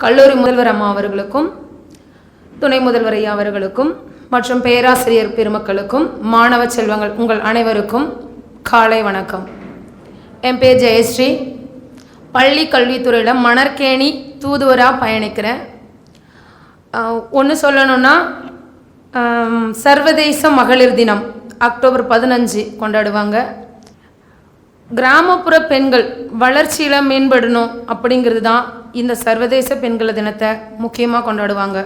கல்லூரி முதல்வர் அம்மா அவர்களுக்கும், துணை முதல்வர் ஐயா அவர்களுக்கும் மற்றும் பேராசிரியர் பெருமக்களுக்கும், மாணவ செல்வங்கள் உங்கள் அனைவருக்கும் காலை வணக்கம். என் பேர் ஜெயஸ்ரீ. பள்ளி கல்வித்துறையில் மணற்கேணி தூதுவராக பயணிக்கிறேன். ஒன்று சொல்லணுன்னா, சர்வதேச மகளிர் தினம் அக்டோபர் 15 கொண்டாடுவாங்க. கிராமப்புற பெண்கள் வளர்ச்சியில் மேம்படணும் அப்படிங்கிறது தான் இந்த சர்வதேச பெண்கள் தினத்தை முக்கியமாக கொண்டாடுவாங்க.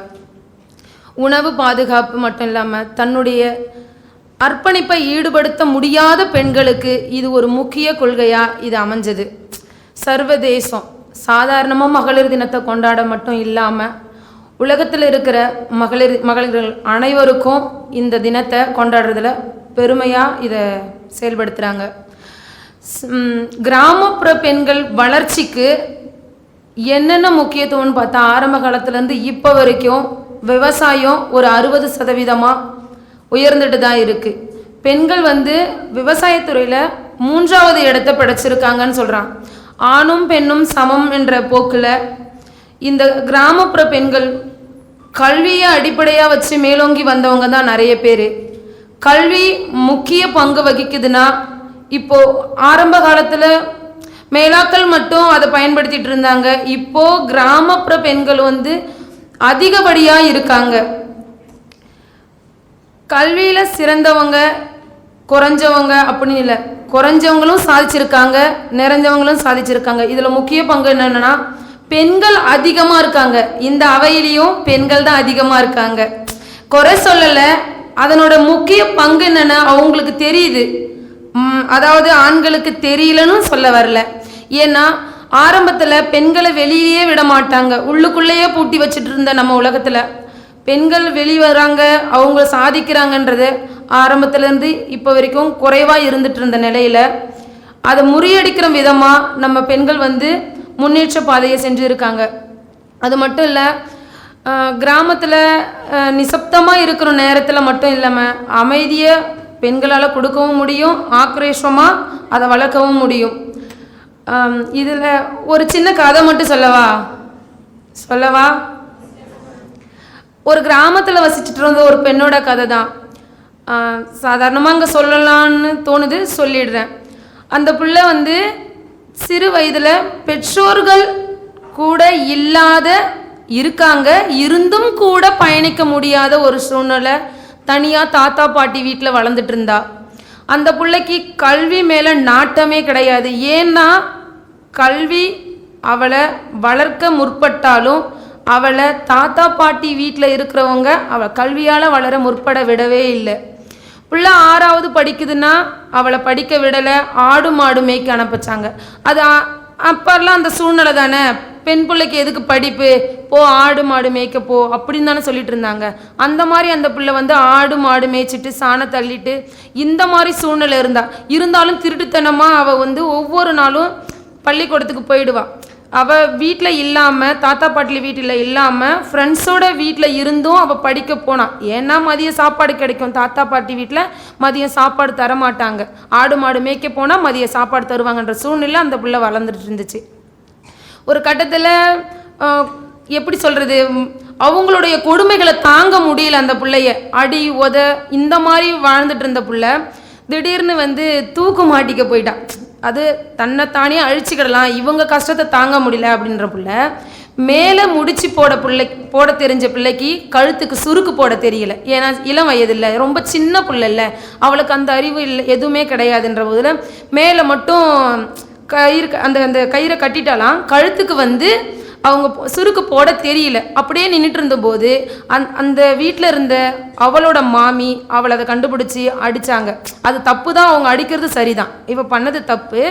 உணவு பாதுகாப்பு மட்டும் இல்லாமல் தன்னுடைய அர்ப்பணிப்பை ஈடுபடுத்த முடியாத பெண்களுக்கு இது ஒரு முக்கிய கொள்கையாக இது அமைஞ்சது. சர்வதேசம் சாதாரணமாக மகளிர் தினத்தை கொண்டாட மட்டும் இல்லாமல் உலகத்தில் இருக்கிற மகளிர்கள் அனைவருக்கும் இந்த தினத்தை கொண்டாடுறதுல பெருமையாக இதை செயல்படுத்துகிறாங்க. கிராமப்புற பெண்கள் வளர்ச்சிக்கு என்னென்ன முக்கியத்துவம்னு பார்த்தா, ஆரம்ப காலத்துலேருந்து இப்போ வரைக்கும் விவசாயம் ஒரு 60% உயர்ந்துட்டு தான் இருக்குது. பெண்கள் விவசாயத்துறையில் 3வது இடத்தை படைச்சிருக்காங்கன்னு சொல்கிறான். ஆணும் பெண்ணும் சமம் என்ற போக்கில் இந்த கிராமப்புற பெண்கள் கல்வியை அடிப்படையாக வச்சு மேலோங்கி வந்தவங்க தான் நிறைய பேர். கல்வி முக்கிய பங்கு வகிக்குதுன்னா, இப்போது ஆரம்ப காலத்தில் மேலாக்கள் மட்டும் அதை பயன்படுத்திட்டு இருந்தாங்க. இப்போது கிராமப்புற பெண்கள் அதிகப்படியாக இருக்காங்க. கல்வியில் சிறந்தவங்க குறைஞ்சவங்க அப்படின்னு இல்லை, குறைஞ்சவங்களும் சாதிச்சிருக்காங்க, நிறைஞ்சவங்களும் சாதிச்சிருக்காங்க. இதில் முக்கிய பங்கு என்னென்னா, பெண்கள் அதிகமாக இருக்காங்க. இந்த அவையிலையும் பெண்கள் தான் அதிகமாக இருக்காங்க. குறை சொல்லலை, அதனோட முக்கிய பங்கு என்னென்னா அவங்களுக்கு தெரியுது. அதாவது ஆண்களுக்கு தெரியலன்னு சொல்ல வரல. ஏன்னா ஆரம்பத்தில் பெண்களை வெளியே விட மாட்டாங்க, உள்ளுக்குள்ளேயே பூட்டி வச்சுட்டு இருந்த நம்ம உலகத்தில் பெண்கள் வெளியே வராங்க, அவங்க சாதிக்கிறாங்கன்றது ஆரம்பத்துலேருந்து இப்போ வரைக்கும் குறைவாக இருந்துட்டு இருந்த நிலையில் அதை முறியடிக்கிற விதமாக நம்ம பெண்கள் முன்னேற்ற பாதையை செஞ்சு இருக்காங்க. அது மட்டும் இல்லை, கிராமத்தில் நிசப்தமாக இருக்கிற நேரத்தில் மட்டும் இல்லாமல் அமைதியை பெண்களால் கொடுக்கவும் முடியும், ஆக்ரோஷமாக அதை வளர்க்கவும் முடியும். இதில் ஒரு சின்ன கதை மட்டும் சொல்லவா? ஒரு கிராமத்தில் வசிச்சுட்டு இருந்த ஒரு பெண்ணோட கதை தான். சாதாரணமாக அங்கே சொல்லலான்னு தோணுது, சொல்லிடுறேன். அந்த பிள்ளை சிறு வயதில் பெற்றோர்கள் கூட இருக்காங்க, இருந்தும் கூட பயணிக்க முடியாத ஒரு சூழ்நிலை, தனியாக தாத்தா பாட்டி வீட்டில் வளர்ந்துட்டு இருந்தா. அந்த பிள்ளைக்கு கல்வி மேலே நாட்டமே கிடையாது. ஏன்னா கல்வி அவளை வளர்க்க முற்பட்டாலும் அவளை தாத்தா பாட்டி வீட்டில் இருக்கிறவங்க அவளை கல்வியால் வளர முற்பட விடவே இல்லை. பிள்ளை 6வது படிக்குதுன்னா அவளை படிக்க விடலை, ஆடு மாடு மேய்க்க அனுப்பிச்சாங்க. அது அப்பெல்லாம் அந்த சூழ்நிலை தானே, பெண் பிள்ளைக்கு எதுக்கு படிப்பு, போ ஆடு மாடு மேய்க்க போ அப்படின்னு தானே சொல்லிட்டு இருந்தாங்க. அந்த மாதிரி அந்த பிள்ளை ஆடு மாடு மேய்ச்சிட்டு சாணம் தள்ளிட்டு இந்த மாதிரி சூழ்நிலை இருந்தாலும் திருட்டுத்தனமாக அவள் ஒவ்வொரு நாளும் பள்ளிக்கூடத்துக்கு போயிடுவாள். அவள் வீட்டில் இல்லாமல், தாத்தா பாட்டில் வீட்டில் இல்லாமல் ஃப்ரெண்ட்ஸோட வீட்டில் இருந்தும் அவள் படிக்க போனான். ஏன்னா மதியம் சாப்பாடு கிடைக்கும், தாத்தா பாட்டி வீட்டில் மதியம் சாப்பாடு தர மாட்டாங்க. ஆடு மாடு மேய்க்க போனால் மதியம் சாப்பாடு தருவாங்கன்ற சூழ்நிலை அந்த பிள்ளை வளர்ந்துட்டு இருந்துச்சு. ஒரு கட்டத்தில் எப்படி சொல்கிறது, அவங்களுடைய கொடுமைகளை தாங்க முடியல. அந்த பிள்ளைய அடி உத இந்த மாதிரி வாழ்ந்துட்டு இருந்த பிள்ளை திடீர்னு தூக்கு மாட்டிக்க போயிட்டான். அது தன்னைத்தானே அழிச்சிக்கிடலாம், இவங்க கஷ்டத்தை தாங்க முடியல அப்படின்ற பிள்ளை மேலே முடிச்சு போட தெரிஞ்ச பிள்ளைக்கு கழுத்துக்கு சுருக்கு போட தெரியல. ஏன்னா இளம் வயது இல்லை, ரொம்ப சின்ன பிள்ளை இல்லை, அவளுக்கு அந்த அறிவு இல்லை, எதுவுமே கிடையாதுன்ற போதில் மேலே மட்டும் அந்த கயிறை கட்டிட்டாலாம், கழுத்துக்கு அவங்க சுருக்கு போட தெரியல. அப்படியே நின்றுட்டு இருந்தபோது அந்த வீட்டில் இருந்த அவளோட மாமி அவளை அதை கண்டுபிடிச்சி அடித்தாங்க. அது தப்பு தான், அவங்க அடிக்கிறது சரிதான், இவ பண்ணது தப்பு,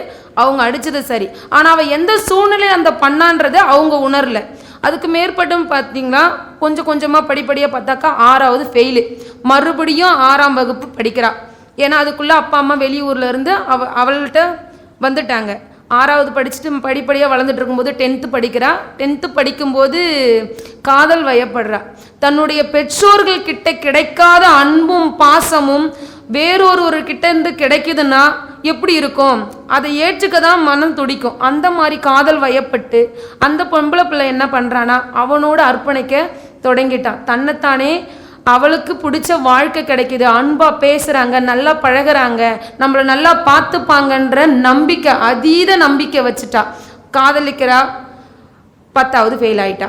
அவங்க அடித்தது சரி. ஆனால் அவள் எந்த சூழ்நிலையில் அந்த பண்ணான்றதை அவங்க உணரல. அதுக்கு மேற்பட்டும் பார்த்தீங்கன்னா கொஞ்சம் கொஞ்சமாக படிப்படியாக பார்த்தாக்கா 6வது ஃபெயிலு, மறுபடியும் 6ஆம் வகுப்பு படிக்கிறா. ஏன்னா அதுக்குள்ளே அப்பா அம்மா வெளியூரில் இருந்து அவள்கிட்ட வந்துட்டாங்க. 6வது படிச்சுட்டு படிப்படியாக வளர்ந்துட்டு இருக்கும்போது 10th படிக்கிறா. 10th படிக்கும்போது காதல் வயப்படுறா. தன்னுடைய பெற்றோர்கள் கிட்ட கிடைக்காத அன்பும் பாசமும் வேறொரு கிட்ட இருந்து கிடைக்குதுன்னா எப்படி இருக்கும்? அதை ஏற்றுக்க தான் மனம் துடிக்கும். அந்த மாதிரி காதல் வயப்பட்டு அந்த பொம்பளை பிள்ளை என்ன பண்ணுறான்னா அவனோட அர்ப்பணிக்க தொடங்கிட்டான். தன்னைத்தானே அவளுக்கு பிடிச்ச வாழ்க்கை கிடைக்குது, அன்பா பேசுகிறாங்க, நல்லா பழகிறாங்க, நம்மளை நல்லா பார்த்துப்பாங்கன்ற நம்பிக்கை, அதீத நம்பிக்கை வச்சுட்டா. காதலிக்கிறா, 10வது ஃபெயில் ஆயிட்டா.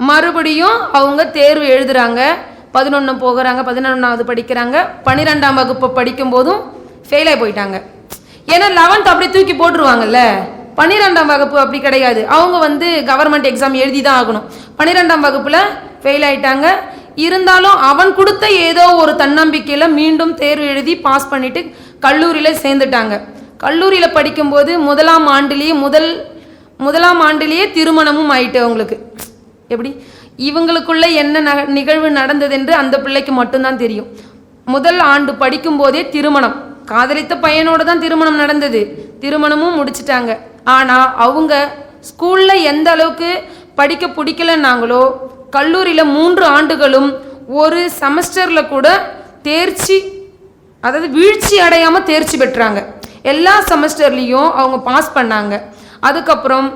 மறுபடியும் அவங்க தேர்வு எழுதுறாங்க, 11 போகிறாங்க, 11வது படிக்கிறாங்க. 12ஆம் வகுப்பு படிக்கும் போதும் ஃபெயிலாகி போயிட்டாங்க. ஏன்னா 11th அப்படி தூக்கி போட்டுருவாங்கல்ல. 12ஆம் வகுப்பு அப்படி கிடையாது, அவங்க கவர்மெண்ட் எக்ஸாம் எழுதி தான் ஆகணும். 12ஆம் வகுப்பில் ஃபெயில் ஆயிட்டாங்க. இருந்தாலும் அவன் கொடுத்த ஏதோ ஒரு தன்னம்பிக்கையில் மீண்டும் தேர்வு எழுதி பாஸ் பண்ணிட்டு கல்லூரியில் சேர்ந்துட்டாங்க. கல்லூரியில் படிக்கும்போது முதலாம் ஆண்டிலேயே திருமணமும் ஆயிட்டு அவங்களுக்கு. எப்படி இவங்களுக்குள்ள என்ன நிகழ்வு நடந்தது என்று அந்த பிள்ளைக்கு மட்டும்தான் தெரியும். முதல் ஆண்டு படிக்கும் போதே திருமணம், காதலித்த பையனோட தான் திருமணம் நடந்தது. திருமணமும் முடிச்சிட்டாங்க. ஆனால் அவங்க ஸ்கூலில் எந்த அளவுக்கு படிக்க பிடிக்கலன்னாங்களோ கல்லூரியில் 3 ஆண்டுகளும் ஒரு செமஸ்டரில் கூட தேர்ச்சி, அதாவது வீழ்ச்சி அடையாமல் தேர்ச்சி பெற்றாங்க. எல்லா செமஸ்டர்லேயும் அவங்க பாஸ் பண்ணாங்க. அதுக்கப்புறம்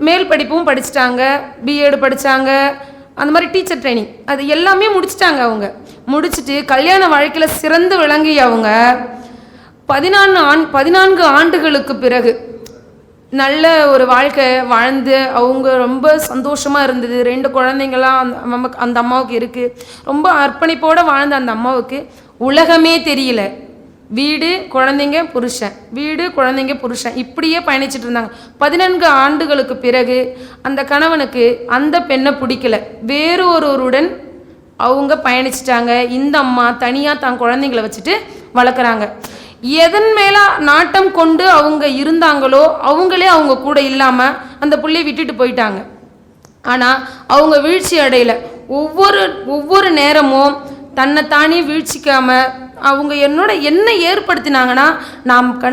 மேல் படிப்பும் படிச்சிட்டாங்க, பிஎட் படித்தாங்க, அந்த மாதிரி டீச்சர் ட்ரைனிங் அது எல்லாமே முடிச்சிட்டாங்க. அவங்க முடிச்சுட்டு கல்யாண வாழ்க்கையில் சிறந்து விளங்கி அவங்க 14 ஆண்டுகளுக்கு பிறகு நல்ல ஒரு வாழ்க்கை வாழ்ந்து அவங்க ரொம்ப சந்தோஷமாக இருந்தது. 2 குழந்தைங்களாம் அந்த அம்மாவுக்கு இருக்குது. ரொம்ப அர்ப்பணிப்போடு வாழ்ந்த அந்த அம்மாவுக்கு உலகமே தெரியல. வீடு குழந்தைங்க புருஷன், வீடு குழந்தைங்க புருஷன், இப்படியே பயணிச்சுட்டு இருந்தாங்க. 14 ஆண்டுகளுக்கு பிறகு அந்த கணவனுக்கு அந்த பெண்ணை பிடிக்கல, வேறு ஒருவருடன் அவங்க பயணிச்சிட்டாங்க. இந்த அம்மா தனியாக தான் குழந்தைங்களை வச்சுட்டு வளர்க்குறாங்க. எதன் மேலே நாட்டம் கொண்டு அவங்க இருந்தாங்களோ அவங்களே அவங்க கூட இல்லாமல் அந்த பிள்ளையை விட்டுட்டு போயிட்டாங்க. ஆனால் அவங்க வீழ்ச்சி அடையலை. ஒவ்வொரு நேரமும் தன்னைத்தானே வீழ்ச்சிக்காமல் அவங்க என்ன ஏற்படுத்தினாங்கன்னா,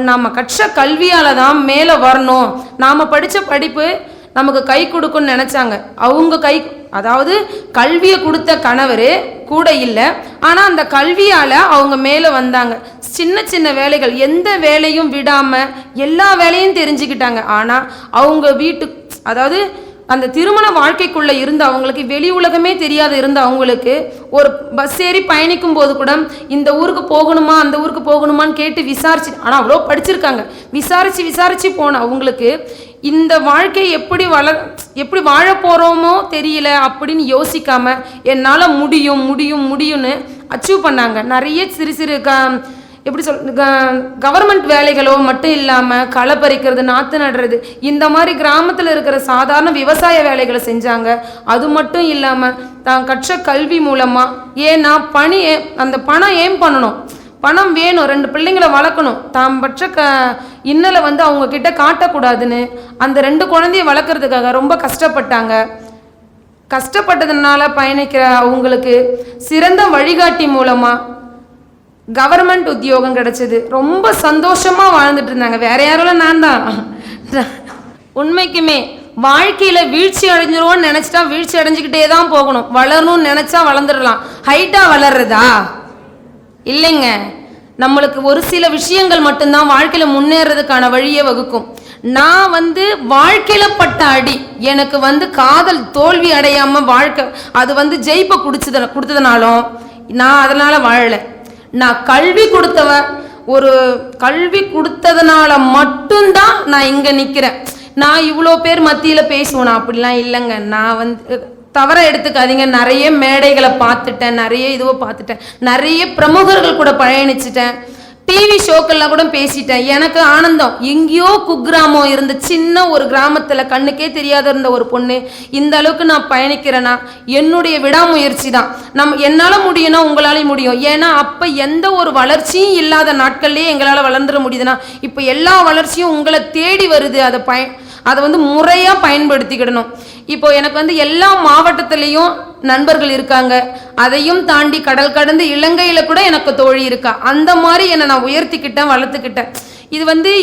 நாம் கற்ற கல்வியால் தான் மேலே வரணும், நாம் படித்த படிப்பு நமக்கு கை கொடுக்குன்னு நினச்சாங்க. அவங்க அதாவது கல்வியை கொடுத்த கணவர் கூட இல்லை, ஆனால் அந்த கல்வியால் அவங்க மேலே வந்தாங்க. சின்ன சின்ன வேலைகள், எந்த வேலையும் விடாமல் எல்லா வேலையும் தெரிஞ்சுக்கிட்டாங்க. ஆனால் அவங்க அதாவது அந்த திருமண வாழ்க்கைக்குள்ளே இருந்த அவங்களுக்கு, வெளி உலகமே தெரியாத இருந்த அவங்களுக்கு, ஒரு பஸ் ஏறி பயணிக்கும் போது கூட இந்த ஊருக்கு போகணுமா அந்த ஊருக்கு போகணுமான்னு கேட்டு விசாரிச்சு, ஆனால் அவ்வளோ படிச்சிருக்காங்க, விசாரித்து போன அவங்களுக்கு இந்த வாழ்க்கை எப்படி வாழ போகிறோமோ தெரியல அப்படின்னு யோசிக்காமல் என்னால் முடியும்னு அச்சீவ் பண்ணாங்க. நிறைய சிறு எப்படி கவர்மெண்ட் வேலைகளோ மட்டும் இல்லாமல் களை பறிக்கிறது, நாற்று நடுறது, இந்த மாதிரி கிராமத்தில் இருக்கிற சாதாரண விவசாய வேலைகளை செஞ்சாங்க. அது மட்டும் இல்லாமல் தான் கற்ற கல்வி மூலமாக, ஏன்னா அந்த பணம் ஏன் பண்ணணும், பணம் வேணும், 2 பிள்ளைங்களை வளர்க்கணும், தாம் பற்ற இன்னலை அவங்க கிட்ட காட்டக்கூடாதுன்னு அந்த 2 குழந்தைய வளர்க்குறதுக்காக ரொம்ப கஷ்டப்பட்டாங்க. கஷ்டப்பட்டதுனால பயணிக்கிற அவங்களுக்கு சிறந்த வழிகாட்டி மூலமாக கவர்மெண்ட் உத்தியோகம் கிடைச்சது. ரொம்ப சந்தோஷமாக வாழ்ந்துட்டு இருந்தாங்க. வேற யாரும் நான் தான். உண்மைக்குமே வாழ்க்கையில் வீழ்ச்சி அடைஞ்சிருவோன்னு நினச்சிட்டா வீழ்ச்சி அடைஞ்சிக்கிட்டே தான் போகணும். வளரணும்னு நினச்சா வளர்ந்துடலாம். ஹைட்டாக வளர்றதா இல்லைங்க. நம்மளுக்கு ஒரு சில விஷயங்கள் மட்டும்தான் வாழ்க்கையில் முன்னேறதுக்கான வழியை வகுக்கும். நான் வாழ்க்கையில் பட்ட அடி, எனக்கு காதல் தோல்வி அடையாமல் வாழ்க்கை அது ஜெயிப்பை கொடுத்ததுனாலும் நான் அதனால் வாழலை. நான் கல்வி கொடுத்ததுனால மட்டும்தான் நான் இங்கே நிற்கிறேன். நான் இவ்வளோ பேர் மத்தியில் பேசுவேன் அப்படிலாம் இல்லைங்க. நான் தவற எடுத்துக்காதீங்க. நிறைய மேடைகளை பார்த்துட்டேன், நிறைய இதுவோ பார்த்துட்டேன், நிறைய பிரமுகர்கள் கூட பயணிச்சிட்டேன், டிவி ஷோக்கெல்லாம் கூட பேசிட்டேன். எனக்கு ஆனந்தம். எங்கேயோ குக்கிராமம் இருந்த சின்ன ஒரு கிராமத்தில் கண்ணுக்கே தெரியாத இருந்த ஒரு பொண்ணு இந்த அளவுக்கு நான் பயணிக்கிறேன்னா என்னுடைய விடாமுயற்சி தான். என்னால் முடியும்னா உங்களாலையும் முடியும். ஏன்னா அப்போ எந்த ஒரு வளர்ச்சியும் இல்லாத நாட்கள்லேயே எங்களால் வளர்ந்துட முடியுதுன்னா இப்போ எல்லா வளர்ச்சியும் உங்களை தேடி வருது. அதை முறையாக பயன்படுத்திக்கிடணும். இப்போ எனக்கு எல்லா மாவட்டத்திலையும் நண்பர்கள் இருக்காங்க. அதையும் தாண்டி கடல் கடந்து இலங்கையில் கூட எனக்கு தோழி இருக்கா. அந்த மாதிரி என்னை நான் உயர்த்திக்கிட்டேன், வளர்த்துக்கிட்டேன். இது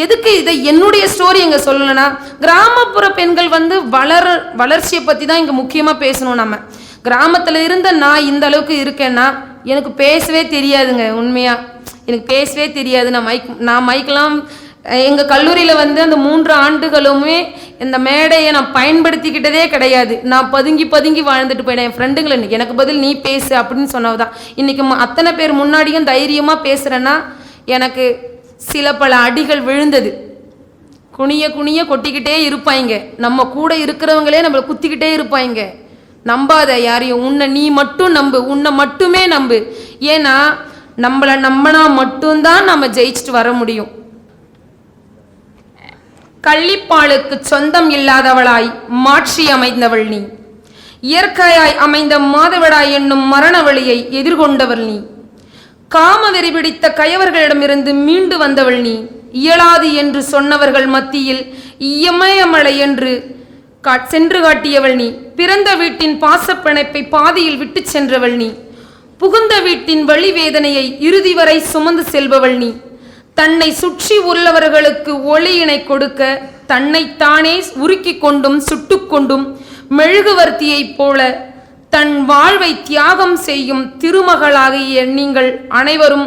எதுக்கு இதை என்னுடைய ஸ்டோரி எங்கே சொல்லலைன்னா, கிராமப்புற பெண்கள் வளர்ச்சியை பற்றி தான் இங்கே முக்கியமாக பேசணும். நம்ம கிராமத்தில் இருந்த நான் இந்த அளவுக்கு இருக்கேன்னா எனக்கு பேசவே தெரியாதுங்க. உண்மையாக எனக்கு பேசவே தெரியாது. நான் மைக்கெலாம் எங்கள் கல்லூரியில் வந்து அந்த 3 ஆண்டுகளுமே இந்த மேடையை நான் பயன்படுத்திக்கிட்டதே கிடையாது. நான் பதுங்கி வாழ்ந்துட்டு போயிட்டேன். என் ஃப்ரெண்டுங்களை எனக்கு பதில் நீ பேசு அப்படின்னு சொன்னதான் இன்றைக்கி அத்தனை பேர் முன்னாடியும் தைரியமாக பேசுகிறேன்னா எனக்கு சில பல அடிகள் விழுந்தது. குனிய கொட்டிக்கிட்டே இருப்பாங்க. நம்ம கூட இருக்கிறவங்களே நம்மளை குத்திக்கிட்டே இருப்பாங்க. நம்பாத யாரையும். நீ மட்டும் நம்பு. உன்னை மட்டுமே நம்பு. ஏன்னா நம்மளை நம்பினா மட்டும்தான் நம்ம ஜெயிச்சுட்டு வர முடியும். கள்ளிப்பாலுக்கு சொந்தம் இல்லாதவளாய் மாற்றி அமைந்தவள் நீ. இயற்கையாய் அமைந்த மாதவிடாய் என்னும் மரண வழியை எதிர்கொண்டவள் நீ. காமவெறி பிடித்த கயவர்களிடமிருந்து மீண்டு வந்தவள் நீ. இயலாது என்று சொன்னவர்கள் மத்தியில் இயமயமலை என்று சென்று காட்டியவள் நீ. பிறந்த வீட்டின் பாசப்பிணைப்பை பாதியில் விட்டு சென்றவள் நீ. புகுந்த வீட்டின் வழி வேதனையை இறுதி வரை சுமந்து செல்பவள் நீ. தன்னை சுற்றி உள்ளவர்களுக்கு ஒளியினை கொடுக்க தன்னைத்தானே உருக்கி கொண்டும் சுட்டுக்கொண்டும் மெழுகுவர்த்தியைப் போல தன் வாழ்வை தியாகம் செய்யும் திருமகளாகிய நீங்கள் அனைவரும்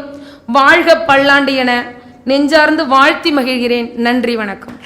வாழ்க பல்லாண்டு என நெஞ்சார்ந்து வாழ்த்தி மகிழ்கிறேன். நன்றி, வணக்கம்.